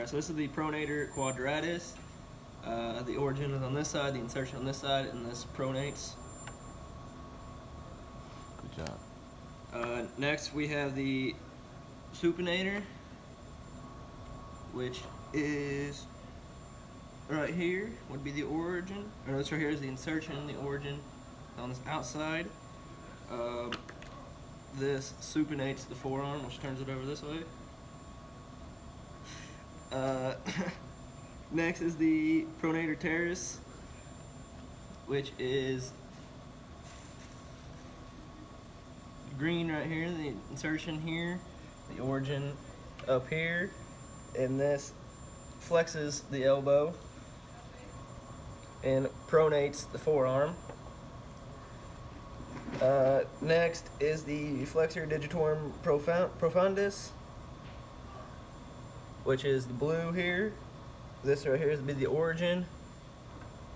Alright, so this is the pronator quadratus. The origin is on this side, the insertion on this side, and this pronates. Good job. Next we have the supinator, which is right here, would be the origin. Or this right here is the insertion, the origin on this outside. This supinates the forearm, which turns it over this way. Next is the pronator teres, which is green right here, the insertion here, the origin up here, and this flexes the elbow and pronates the forearm. Next is the flexor digitorum profundus, which is the blue here. This right here is the origin,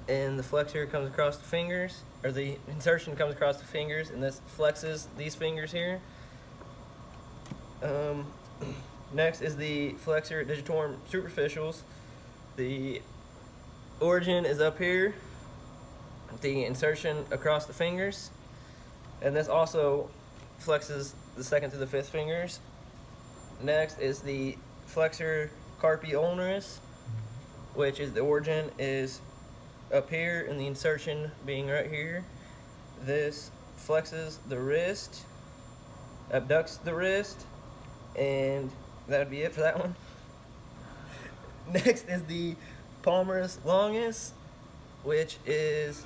and the flexor comes across the fingers, or the insertion comes across the fingers, and this flexes these fingers here. Next is the flexor digitorum superficials. The origin is up here, the insertion across the fingers, and this also flexes the second to the fifth fingers. Next is the flexor carpi ulnaris, which is the origin is up here and the insertion being right here. This flexes the wrist, abducts the wrist, and that would be it for that one. Next is the palmaris longus, which is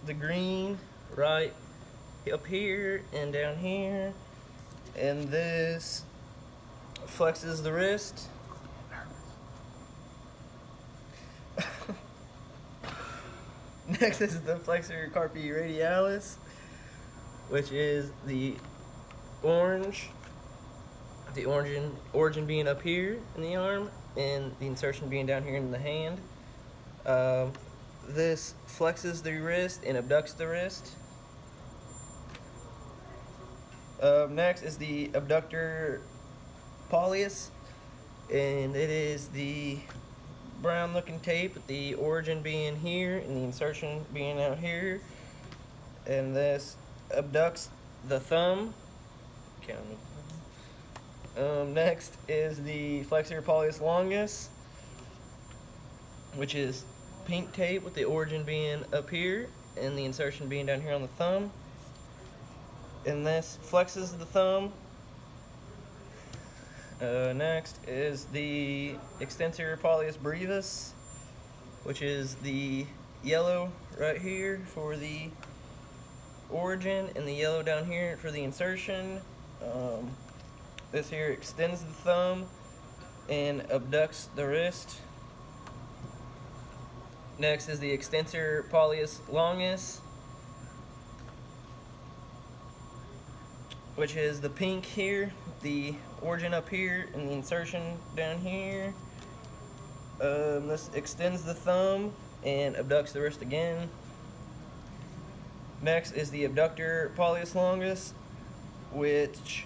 the green right up here and down here, and this flexes the wrist. Next is the flexor carpi radialis, which is the orange, the origin being up here in the arm and the insertion being down here in the hand. This flexes the wrist and abducts the wrist. Next is the abductor polleus, and it is the brown looking tape with the origin being here and the insertion being out here, and this abducts the thumb. Next is the flexor polleus longus, which is pink tape with the origin being up here and the insertion being down here on the thumb, and this flexes the thumb. Next is the extensor polleus brevis, which is the yellow right here for the origin and the yellow down here for the insertion. This here extends the thumb and abducts the wrist. Next is the extensor polleus longus, which is the pink here, the origin up here and the insertion down here. This extends the thumb and abducts the wrist again. Next is the abductor polleus longus, which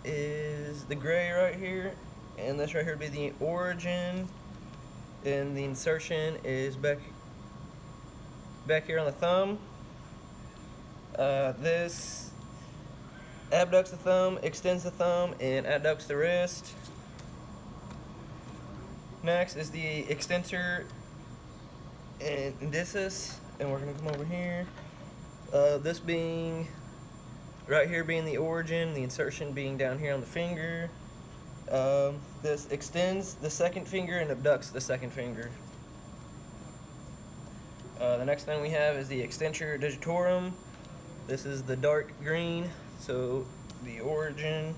is the gray right here, and this right here would be the origin, and the insertion is back here on the thumb. This abducts the thumb, extends the thumb, and adducts the wrist. Next is the extensor indicis, and we're going to come over here. This being right here being the origin, the insertion being down here on the finger. This extends the second finger and abducts the second finger. The next thing we have is the extensor digitorum. This is the dark green, so the origin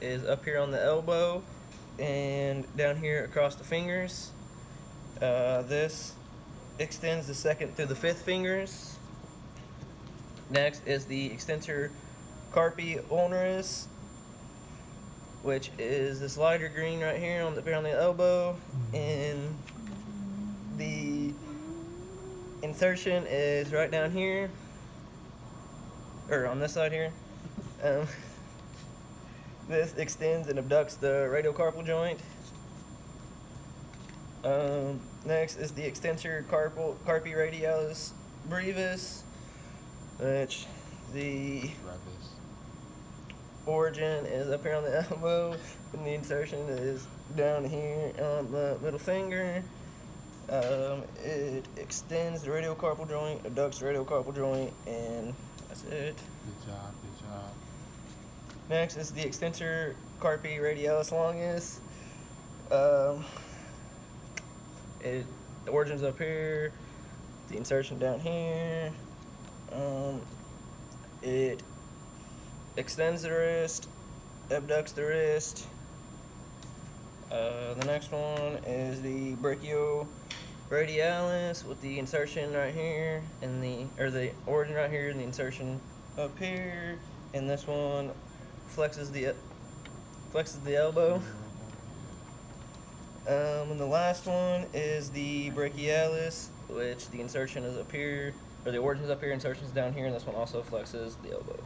is up here on the elbow and down here across the fingers. This extends the second through the fifth fingers. Next is the extensor carpi ulnaris, which is this lighter green right here on the elbow, and the insertion is right down here, or on this side here. This extends and abducts the radiocarpal joint. Next is the extensor carpi radialis brevis, which the Brevis. origin is up here on the elbow, and the insertion is down here on the middle finger. It extends the radiocarpal joint, adducts the radiocarpal joint, and that's it. Good job, good job. Next is the extensor carpi radialis longus. Um, the origin's up here, the insertion down here. It extends the wrist, abducts the wrist. The next one is the brachioradialis with the insertion right here and the origin right here and the insertion up here. And this one flexes the elbow. And the last one is the brachialis, which the insertion is up here, or the origin is up here, insertion is down here, and this one also flexes the elbow.